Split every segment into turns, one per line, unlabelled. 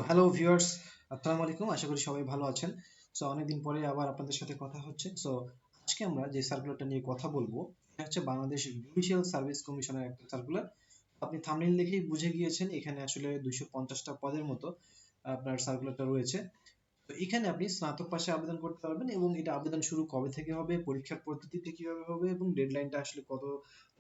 Hello viewers, আসসালামু আলাইকুম। আশা করি সবাই ভালো আছেন। অনেকদিন পরে আবার আপনাদের সাথে কথা হচ্ছে। আজকে আমরা যে সার্কুলারটা নিয়ে কথা বলবো এটা হচ্ছে বাংলাদেশ জুডিশিয়াল সার্ভিস কমিশনের একটা সার্কুলার। আপনি থাম্বনেল দেখেই বুঝে গিয়েছেন এখানে আসলে 250টা পদের মতো আপনার সার্কুলারটা রয়েছে। তো এখানে আপনি স্নাতক পাশে আবেদন করতে পারবেন এবং এটা আবেদন শুরু কবে থেকে হবে, পরীক্ষার পদ্ধতিতে কিভাবে হবে এবং ডেডলাইনটা আসলে কত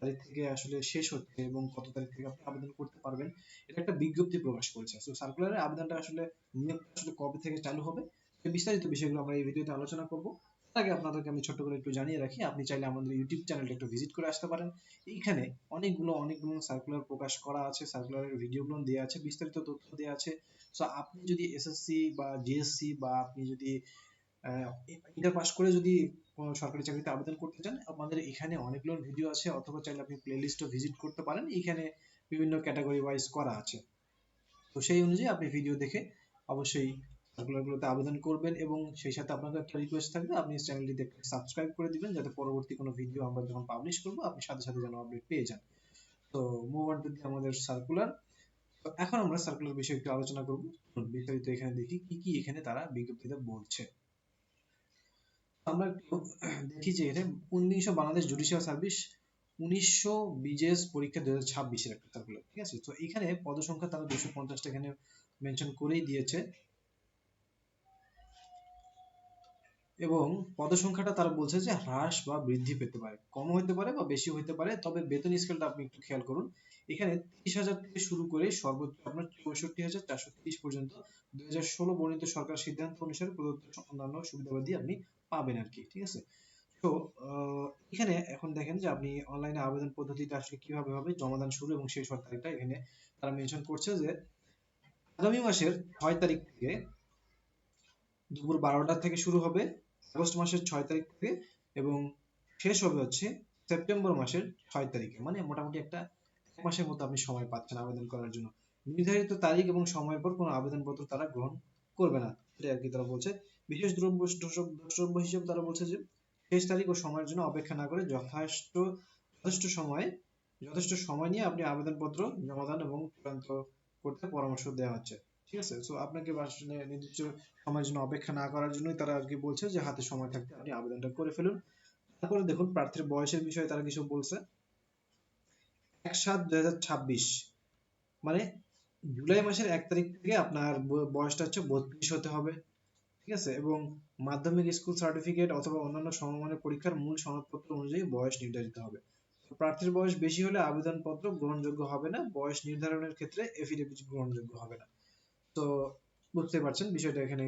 তারিখ থেকে আসলে শেষ হচ্ছে এবং কত তারিখ থেকে আপনি আবেদন করতে পারবেন, এটা একটা বিজ্ঞপ্তি প্রকাশ করেছে। সার্কুলারের আবেদনটা আসলে নিয়োগটা আসলে কবে থেকে চালু হবে, এই বিস্তারিত বিষয়গুলো আমরা এই ভিডিওতে আলোচনা করব। তার আগে আপনাদেরকে আমি ছোট্ট করে একটু জানিয়ে রাখি, আপনি চাইলে আমাদের ইউটিউব চ্যানেলটা একটু ভিজিট করে আসতে পারেন। এইখানে অনেকগুলো সার্কুলার প্রকাশ করা আছে, সার্কুলারের ভিডিওগুলো দেওয়া আছে, বিস্তারিত তথ্য দেওয়া আছে। আপনি যদি এসএসসি বা জিএসসি বা আপনি যদি ইন্টার পাস করে যদি কোনো সরকারি চাকরিতে আবেদন করতে চান, আমাদের এখানে অনেকগুলো ভিডিও আছে, অথবা চাইলে আপনি প্লেলিস্টও ভিজিট করতে পারেন। এখানে বিভিন্ন ক্যাটাগরি ওয়াইজ করা আছে। তো সেই অনুযায়ী আপনি ভিডিও দেখে অবশ্যই সার্কুলারগুলোতে আবেদন করবেন এবং সেই সাথে আপনাকে একটা রিকোয়েস্ট থাকবে, আপনি চ্যানেলটিতে সাবস্ক্রাইব করে দিবেন যাতে পরবর্তী কোনো ভিডিও আমরা যখন পাবলিশ করব আপনি সাথে সাথে যেন আপডেট পেয়ে যান। তো মুভ অন টু আমাদের সার্কুলার। তো এখন আমরা সার্কুলার বিষয়ে একটু আলোচনা করব। বিস্তারিত এখানে দেখি কি কি এখানে তারা বিজ্ঞপ্তিতে বলছে। আমরা একটু দেখি যে এটা 19 বাংলাদেশ জুডিশিয়াল সার্ভিস 1900 বিজেএস পরীক্ষা 2026 এর একটা সার্কুলার, ঠিক আছে। তো এখানে পদসংখ্যা তারা 250টা এখানে মেনশন করেই দিয়েছে এবং পদসংখ্যাটা তারা বলছে যে হ্রাস বা বৃদ্ধি পেতে পারে, কম হতে পারে বা বেশি হতে পারে। তবে বেতন স্কেলটা আপনি একটু খেয়াল করুন, এখানে 30,000 থেকে শুরু করে সর্বোচ্চ আপনার 64,430 পর্যন্ত 2016 বর্ণিত সরকার সিদ্ধান্ত অনুসারে প্রদত্ত অন্যান্য সুবিধাবাদী আপনি পাবেন আর কি, ঠিক আছে। তো এখানে এখন দেখেন যে আপনি অনলাইনে আবেদন পদ্ধতিটা আসলে কিভাবে হবে, জমাদান শুরু এবং শেষ হওয়ার তারিখটা এখানে তারা মেনশন করছে যে আগামী মাসের 6 তারিখ থেকে দুপুর 12টা থেকে শুরু হবে, আগস্ট মাসের 6 তারিখ থেকে, এবং শেষ হবে হচ্ছে সেপ্টেম্বর মাসের 6 তারিখে। মানে মোটামুটি একটা এক মাসের মতো আপনি সময় পাচ্ছেন আবেদন করার জন্য। নির্ধারিত তারিখ এবং সময়ের পর কোনো আবেদনপত্র তারা গ্রহণ করবে না, এটা আর কি তারা বলছে। বিশেষ দ্রষ্টব্য হিসেবে তারা বলছে যে শেষ তারিখ ও সময়ের জন্য অপেক্ষা না করে যথেষ্ট সময়ে যথেষ্ট সময় নিয়ে আপনি আবেদনপত্র জমা দেন এবং চূড়ান্ত করতে পরামর্শ দেওয়া হচ্ছে, ঠিক আছে। আপনাকে আসলে নির্দিষ্ট সময়ের জন্য অপেক্ষা না করার জন্যই তারা আর কি বলছে যে হাতে সময় থাকতে আপনি আবেদনটা করে ফেলুন। তারপরে দেখুন প্রার্থীর বয়সের বিষয়ে তারা কিছু বলছে। 1/7/2026 মানে জুলাই মাসের 1 তারিখ থেকে আপনার বয়সটা হচ্ছে 32 হতে হবে, ঠিক আছে। এবং মাধ্যমিক স্কুল সার্টিফিকেট অথবা অন্যান্য সমমানের পরীক্ষার মূল সনদপত্র অনুযায়ী বয়স নির্ধারিত হবে। প্রার্থীর বয়স বেশি হলে আবেদনপত্র গ্রহণযোগ্য হবে না, বয়স নির্ধারণের ক্ষেত্রে এফিডেভিট গ্রহণযোগ্য হবে না। তো বুঝতে পারছেন বিষয়টা এখানে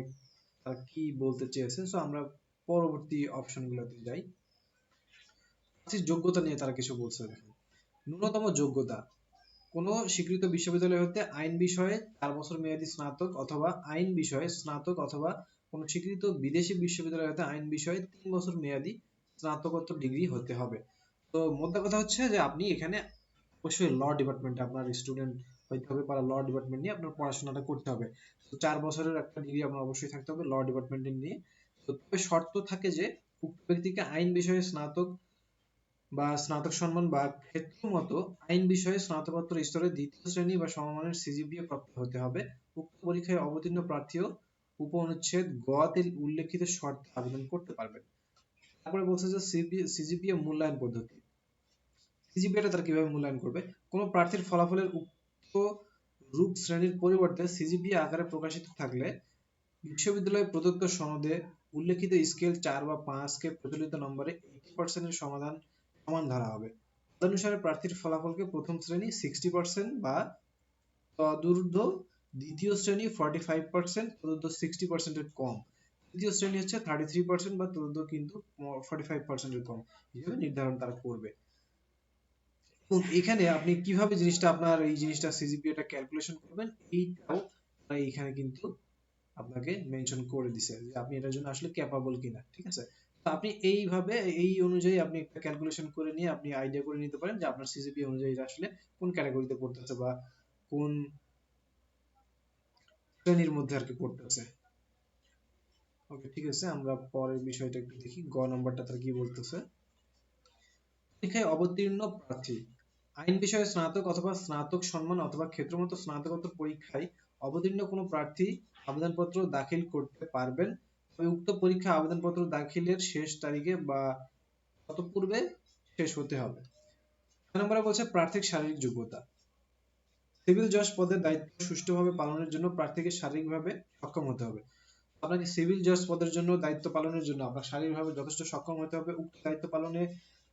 তারা কি বলতে চেয়েছে। আমরা পরবর্তী অপশনগুলোতে যাই। যোগ্যতা নিয়ে তারা কিছু বলছে। দেখেন, ন্যূনতম যোগ্যতা কোনো স্বীকৃত বিশ্ববিদ্যালয় হতে আইন বিষয়ে 4 বছর মেয়াদী স্নাতক অথবা আইন বিষয়ে স্নাতক, অথবা কোনো স্বীকৃত বিদেশি বিশ্ববিদ্যালয় হতে আইন বিষয়ে 3 বছর মেয়াদী স্নাতকোত্তর ডিগ্রি হতে হবে। তো মোদ্দা কথা হচ্ছে যে আপনি এখানে অবশ্যই ল ডিপার্টমেন্টে আপনার স্টুডেন্ট হইতে হবে বা ল ডিপার্টমেন্ট নিয়ে আপনার পড়াশোনাটা করতে হবে। তো 4 বছরের একটা ডিগ্রি আপনার অবশ্যই থাকতে হবে ল ডিপার্টমেন্ট নিয়ে। তো তবে শর্ত থাকে যে উক্ত ব্যক্তিকে আইন বিষয়ে স্নাতক বা স্নাতক সম্মান বা ক্ষেত্রমত আইন বিষয়ে স্নাতকোত্তর স্তরের 2য় শ্রেণী বা সমমানের সিজিপিএ প্রাপ্ত হতে হবে। উক্ত পরীক্ষায় অবতীর্ণ প্রার্থীও উপ-অনুচ্ছেদ গ তে উল্লেখিত শর্তে আবেদন করতে পারবেন। তারপরে বলছে যে সিজিপিএ মূল্যায়ন পদ্ধতি। সিজিপিএটা তারা কিভাবে মূল্যায়ন করবে? কোনো প্রার্থীর ফলাফলের উক্ত রূপ শ্রেণীর পরিবর্তে সিজিপিএ আকারে প্রকাশিত থাকলে বিশ্ববিদ্যালয় প্রদত্ত সনদে উল্লেখিত স্কেল 4 বা 5 কে প্রচলিত নম্বরে 80% এর সমান ধরা হবে। তদনুসারে প্রার্থীর ফলাফলকে প্রথম শ্রেণী 60% বা তদূর্ধ্ব, দ্বিতীয় শ্রেণী 45%, তদূর্ধ্ব 60% এর কম, তৃতীয় শ্রেণী হচ্ছে 33% বা তদূর্ধ্ব কিন্তু 45% এর কম হিসেবে নির্ধারণ তারা করবে। তো এখানে আপনি কিভাবে আপনার এই জিনিসটা সিজিপিএটা ক্যালকুলেশন করবেন, এইটাও তারা এখানে কিন্তু আপনাকে মেনশন করে দিছে যে আপনি এটার জন্য আসলে ক্যাপাবল কিনা, ঠিক আছে। তো আপনি এইভাবে এই অনুযায়ী আপনি একটা ক্যালকুলেশন করে নিয়ে আপনি আইডিয়া করে নিতে পারেন যে আপনার সিজিপি অনুযায়ী আসলে কোন ক্যাটাগরিতে পড়তেছে বা কোন শ্রেণীর মধ্যে আর কি পড়তেছে। ওকে, ঠিক আছে, আমরা পরের বিষয়টা একটু দেখি। গ নাম্বারটা তার কি বলতেছে। পরীক্ষায় অবতীর্ণ প্রার্থী আইন বিষয়ে স্নাতক অথবা স্নাতক সম্মান অথবা ক্ষেত্রমত স্নাতকোত্তর পরীক্ষায় অবতীর্ণ কোনো প্রার্থী আবেদনপত্র দাখিল করতে পারবেন, তবে উক্ত পরীক্ষা আবেদনপত্র দাখিলের শেষ তারিখে বা তৎপূর্বে শেষ হতে হবে। 6 নম্বরে বলছে প্রার্থীর শারীরিক যোগ্যতা। সিভিল জজ পদের দায়িত্ব সুষ্ঠুভাবে পালনের জন্য প্রার্থীকে শারীরিকভাবে সক্ষম হতে হবে। আপনাকে সিভিল জজ পদের জন্য দায়িত্ব পালনের জন্য আপনার শারীরিকভাবে যথেষ্ট সক্ষম হতে হবে। উক্ত দায়িত্ব পালনে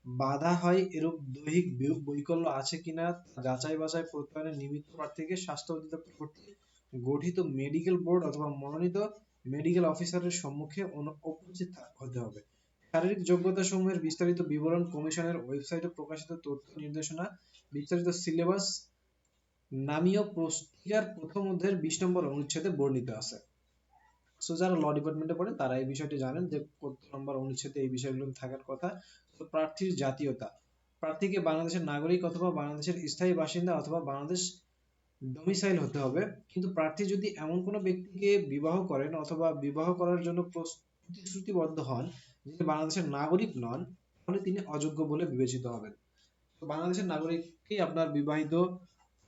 বাধা হয় এরূপ দৈহিক বৈকল্য আছে কিনা যাচাই বাছাই প্রত্যয়নের নিমিত্ত প্রার্থীকে স্বাস্থ্য অধিদপ্তর কর্তৃক গঠিত মেডিকেল বোর্ড অথবা মনোনীত মেডিকেল অফিসারের সম্মুখে উপস্থিত হতে হবে। শারীরিক যোগ্যতা সমূহের বিস্তারিত বিবরণ কমিশনের ওয়েবসাইটে প্রকাশিত তথ্য নির্দেশনা, বিস্তারিত সিলেবাস নামীয় পুস্তিকার প্রথম অধ্যায়ের 20 নম্বর অনুচ্ছেদে বর্ণিত আছে। সো যারা ল ডিপার্টমেন্টে পড়েন তারা এই বিষয়টি জানেন যে কত নম্বর অনুচ্ছেদে এই বিষয়গুলো থাকার কথা। তো প্রার্থীর জাতীয়তা, প্রার্থীকে বাংলাদেশের নাগরিক অথবা বাংলাদেশের স্থায়ী বাসিন্দা অথবা বাংলাদেশ ডোমিসাইল হতে হবে। কিন্তু প্রার্থী যদি এমন কোনো ব্যক্তিকে বিবাহ করেন অথবা বিবাহ করার জন্য প্রতিশ্রুতিবদ্ধ হন যিনি বাংলাদেশের নাগরিক নন, তাহলে তিনি অযোগ্য বলে বিবেচিত হবেন। তো বাংলাদেশের নাগরিককেই আপনার বিবাহিত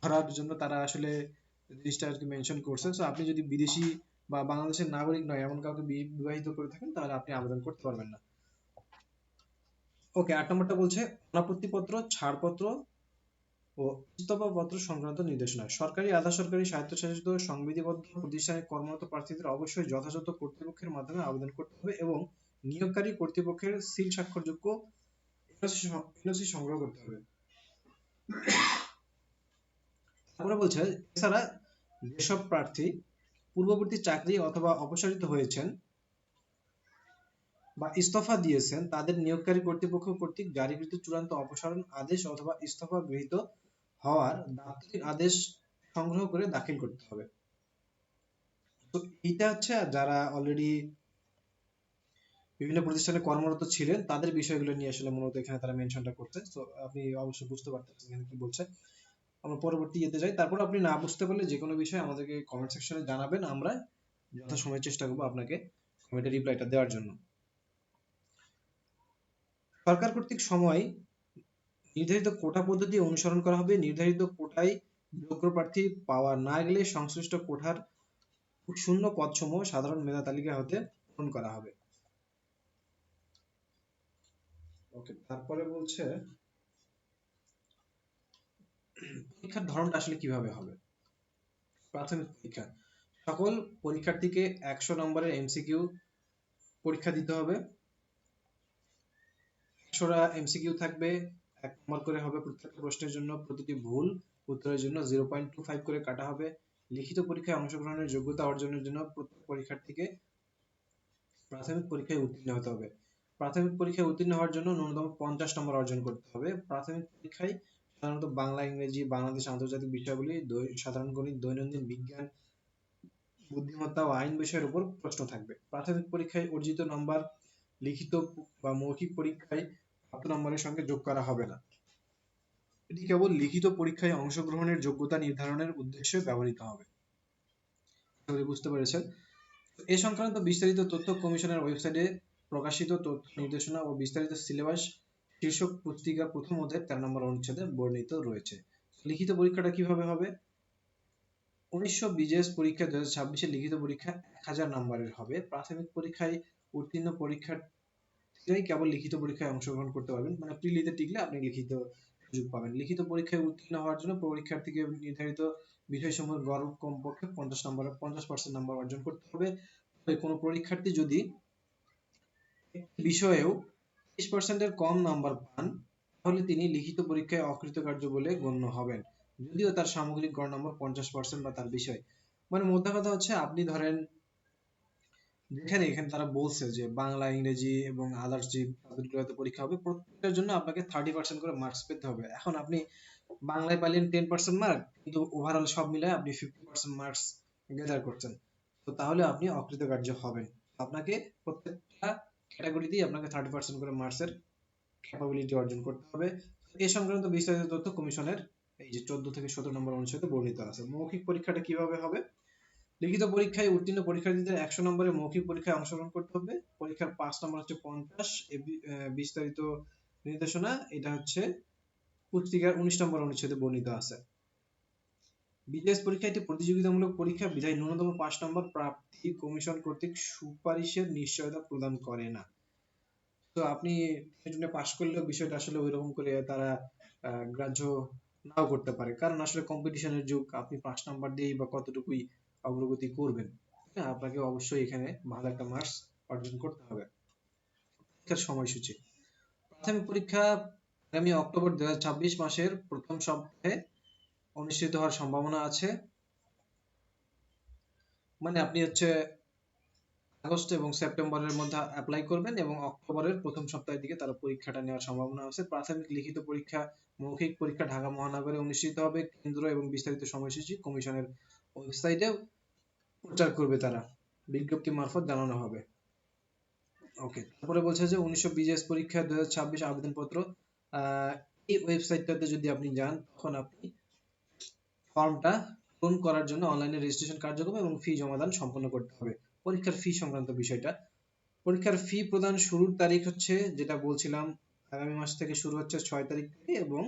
করার জন্য তারা আসলে জিনিসটা আর কি মেনশন করছে। সো আপনি যদি বিদেশি বা বাংলাদেশের নাগরিক নয় এমন কাউকে বিবাহিত করে থাকেন তাহলে আপনি আবেদন করতে পারবেন না। ওকে, 8 নম্বরটা বলছে অনাপত্তিপত্র, ছাড়পত্র ও ইস্তফাপত্র সংক্রান্ত নির্দেশনা। সরকারি, আধা সরকারি, স্বায়ত্তশাসিত সংবিধিবদ্ধ প্রতিষ্ঠানে কর্মরত প্রার্থীদের অবশ্যই যথাযথ কর্তৃপক্ষের মাধ্যমে আবেদন করতে হবে এবং নিয়োগকারী কর্তৃপক্ষের সিল স্বাক্ষরযোগ্য এনওসি সংগ্রহ করতে হবে। তারপরে বলছে এছাড়া যেসব প্রার্থী পূর্ববর্তী চাকরি অথবা অপসারিত হয়েছেন বা ইস্তফা দিয়েছেন তাদের নিয়োগকারী কর্তৃপক্ষ কর্তৃক জারিকৃত চূড়ান্ত অপসারণ আদেশ অথবা ইস্তফা গৃহীত হওয়ার দাপ্তরিক আদেশ সংগ্রহ করে দাখিল করতে হবে। তো এটা হচ্ছে যারা অলরেডি বিভিন্ন প্রতিষ্ঠানে কর্মরত ছিলেন তাদের বিষয়গুলো নিয়ে আসলে মূলত এখানে তারা মেনশনটা করছে। তো আপনি অবশ্যই বুঝতে পারতেছেন এখানে কি বলছে। আমরা পরবর্তী ইয়েতে যাই। তারপর আপনি না বুঝতে পারলে যে কোনো বিষয় আমাদেরকে কমেন্ট সেকশনে জানাবেন, আমরা যথাসময়ে চেষ্টা করবো আপনাকে কমেন্টে রিপ্লাইটা দেওয়ার জন্য। সরকার কর্তৃক সময় নির্ধারিত কোটা পদ্ধতি অনুসরণ করা হবে। নির্ধারিত কোটায় যোগ্য প্রার্থী পাওয়া না গেলে সংশ্লিষ্ট কোটার শূন্য পদসমূহ সাধারণ মেধা তালিকা হতে পূরণ করা হবে। ওকে, তারপরে বলছে পরীক্ষার ধরনটা আসলে কিভাবে হবে। প্রাথমিক পরীক্ষা, সকল পরীক্ষার্থীকে 100 নম্বরের এমসিকিউ পরীক্ষা দিতে হবে। 100টা এমসিকিউ থাকবে, 1 নম্বর করে হবে প্রত্যেকটা প্রশ্নের জন্য। প্রতিটি ভুল উত্তরের জন্য 0.25 করে কাটা হবে। লিখিত পরীক্ষায় অংশগ্রহণের যোগ্যতা অর্জনের জন্য প্রত্যেক পরীক্ষার্থীকে প্রাথমিক পরীক্ষায় উত্তীর্ণ হতে হবে। প্রাথমিক পরীক্ষায় উত্তীর্ণ হওয়ার জন্য ন্যূনতম 50 নম্বর অর্জন করতে হবে। প্রাথমিক পরীক্ষায় সাধারণত বাংলা, ইংরেজি, বাংলাদেশ আন্তর্জাতিক বিষয়াবলী, সাধারণ গণিত, দৈনন্দিন বিজ্ঞান, বুদ্ধিমত্তা ও আইন বিষয়ের উপর প্রশ্ন থাকবে। প্রাথমিক পরীক্ষায় অর্জিত নম্বর লিখিত বা মৌখিক পরীক্ষায় প্রাপ্ত নম্বরের সঙ্গে যোগ করা হবে না। এটি কেবল লিখিত পরীক্ষায় অংশগ্রহণের যোগ্যতা নির্ধারণের উদ্দেশ্যে ব্যবহৃত হবে। বুঝতে পেরেছেন? এ সংক্রান্ত বিস্তারিত তথ্য কমিশনের ওয়েবসাইটে প্রকাশিত তথ্য নির্দেশনা ও বিস্তারিত সিলেবাস শীর্ষক পুস্তিকার প্রথম অধ্যায়ের 13 নম্বর অনুচ্ছেদে বর্ণিত রয়েছে। লিখিত পরীক্ষাটা কিভাবে হবে? 1900 বিজেএস পরীক্ষা 2026 এর লিখিত পরীক্ষা 1000 নম্বরের হবে। প্রাথমিক পরীক্ষায় উত্তীর্ণ পরীক্ষার্থীরাই কেবল লিখিত পরীক্ষায় অংশগ্রহণ করতে পারবেন, মানে প্রিলিতে টিকলে আপনি লিখিত সুযোগ পাবেন। লিখিত পরীক্ষায় উত্তীর্ণ হওয়ার জন্য পরীক্ষার্থীকে নির্ধারিত বিষয়সমূহের গড় কমপক্ষে 50% নাম্বার অর্জন করতে হবে। কোনো পরীক্ষার্থী যদি বিষয়েও 30% এর কম নাম্বার পান তাহলে তিনি লিখিত পরীক্ষায় অকৃতকার্য বলে গণ্য হবেন, যদিও তার সামগ্রিক গড় নম্বর 50% বা তার বিষয়। মানে মোদ্দা কথা হচ্ছে আপনি ধরেন এখানে তারা বলছে যে বাংলা, ইংরেজি এবং আদার্স যে সাবজেক্টগুলোতে পরীক্ষা হবে প্রত্যেকটার জন্য আপনাকে 30% করে মার্কস পেতে হবে। এখন আপনি বাংলায় পাইলেন 10% মার্ক, কিন্তু ওভারঅল সব মিলায় আপনি 50% মার্কস গ্যাদার করছেন, তো তাহলে আপনি অকৃতকার্য হবেন। আপনাকে প্রত্যেকটা ক্যাটাগরিতেই আপনাকে 30% করে মার্কসের ক্যাপাবিলিটি অর্জন করতে হবে। এ সংক্রান্ত বিস্তারিত তথ্য কমিশনের এই যে 14 থেকে 17 নম্বর অনুচ্ছেদে বর্ণিত আছে। মৌখিক পরীক্ষাটা কিভাবে হবে? লিখিত পরীক্ষায় উত্তীর্ণ পরীক্ষার্থীদের 100 নম্বরের মৌখিক পরীক্ষায় অংশগ্রহণ করতে হবে। পরীক্ষার 5 নম্বর হচ্ছে 50। বিস্তারিত নির্দেশনা এটা হচ্ছে পুস্তিকার 19 নম্বর অনুচ্ছেদে বর্ণিত আছে। বিসিএস পরীক্ষা একটি প্রতিযোগিতামূলক পরীক্ষা বিধায় ন্যূনতম 5 নম্বর প্রাপ্তি কমিশন কর্তৃক সুপারিশের নিশ্চয়তা প্রদান করে না। তো আপনি সেজন্য পাশ করলেও বিষয়টা আসলে ওইরকম করে তারা গ্রাহ্য নাও করতে পারে, কারণ আসলে কম্পিটিশনের যুগ, আপনি 5 নাম্বার দিয়েই বা কতটুকুই অগ্রগতি করবেন। হ্যাঁ, আপনাকে অবশ্যই এখানে ভালো একটা মার্কস অর্জন করতে হবে। পরীক্ষার সময়সূচি: প্রাথমিক পরীক্ষা আগামী অক্টোবর 2026 মাসের প্রথম সপ্তাহে অনুষ্ঠিত হওয়ার সম্ভাবনা আছে। মানে আপনি হচ্ছে আগস্ট এবং সেপ্টেম্বরের মধ্যে অ্যাপ্লাই করবেন এবং অক্টোবরের প্রথম সপ্তাহের দিকে তারা পরীক্ষাটা নেওয়ার সম্ভাবনা আছে। প্রাথমিক লিখিত পরীক্ষা, মৌখিক পরীক্ষা ঢাকা মহানগরে অনুষ্ঠিত হবে। কেন্দ্র এবং বিস্তারিত সময়সূচি কমিশনের ওয়েবসাইটে প্রচার করবে তারা, বিজ্ঞপ্তি মারফত জানানো হবে। ওকে, তারপরে বলছে যে 1900 বিজিএস পরীক্ষা 2026 আবেদনপত্র, এই ওয়েবসাইটটাতে যদি আপনি যান তখন আপনি ফর্মটা পূরণ করার জন্য অনলাইনে রেজিস্ট্রেশন কার্যক্রম এবং ফি জমাদান সম্পন্ন করতে হবে। পরীক্ষার ফি সংক্রান্ত বিষয়টা: পরীক্ষার ফি প্রদান শুরুর তারিখ হচ্ছে, যেটা বলছিলাম, আগামী মাস থেকে শুরু হচ্ছে 6 তারিখ থেকে এবং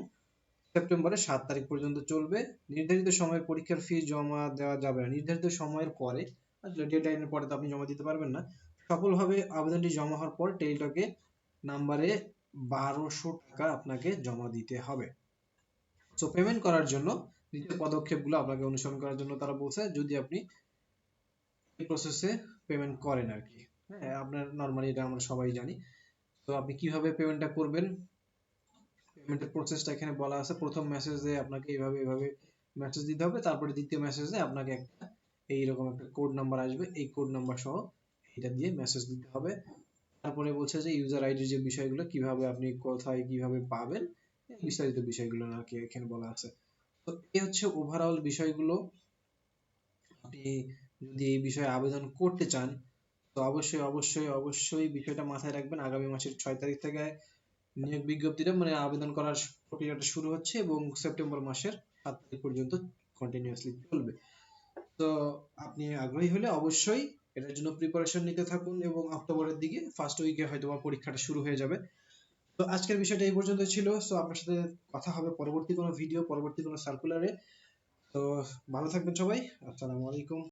সেপ্টেম্বরের 7 তারিখ পর্যন্ত চলবে। নির্ধারিত সময়ে পরীক্ষার ফি জমা দেওয়া যাবে না। নির্ধারিত সময়ের পরে, আসলে ডেডলাইনের পরে তো আপনি জমা দিতে পারবেন না। সফলভাবে আবেদনটি জমা হওয়ার পর টেলিটকে নাম্বারে 1200 টাকা আপনাকে জমা দিতে হবে। সো পেমেন্ট করার জন্য নিচের পদক্ষেপগুলো আপনাকে অনুসরণ করার জন্য তারা বলছে, যদি আপনি এই প্রসেসে পেমেন্ট করেন আর কি। হ্যাঁ, আপনার নরমালি এটা আমরা সবাই জানি। তো আপনি কিভাবে পেমেন্টটা করবেন, পেমেন্টের প্রসেসটা এখানে বলা আছে। প্রথম মেসেজে আপনাকে এইভাবে এইভাবে মেসেজ দিতে হবে, তারপরে দ্বিতীয় মেসেজে আপনাকে একটা এইরকম একটা কোড নাম্বার আসবে, এই কোড নাম্বার সহ এটা দিয়ে মেসেজ দিতে হবে। তারপরে বলছে যে ইউজার আইডির যে বিষয়গুলো, কিভাবে আপনি কোথায় কিভাবে পাবেন, বিস্তারিত বিষয়গুলো নাকি এখানে বলা আছে। তো এই হচ্ছে ওভারঅল বিষয়গুলো। আপনি যদি এই বিষয়ে আবেদন করতে চান তো অবশ্যই অবশ্যই অবশ্যই বিষয়টা মাথায় রাখবেন। আগামী মাসের 6 তারিখ থেকে নিয়োগ বিজ্ঞপ্তিটা মানে আবেদন করার প্রক্রিয়াটা শুরু হচ্ছে এবং সেপ্টেম্বর মাসের 7 তারিখ পর্যন্ত কন্টিনিউয়াসলি চলবে। তো আপনি আগ্রহী হলে অবশ্যই এটার জন্য প্রিপারেশন নিতে থাকুন এবং অক্টোবরের দিকে ফার্স্ট উইকে হয়তো পরীক্ষাটা শুরু হয়ে যাবে। তো আজকের বিষয়টা এই পর্যন্ত ছিল। সো আপনার সাথে কথা হবে পরবর্তী কোনো ভিডিও, পরবর্তী কোনো সার্কুলারে। তো ভালো থাকবেন সবাই। আসসালামু আলাইকুম।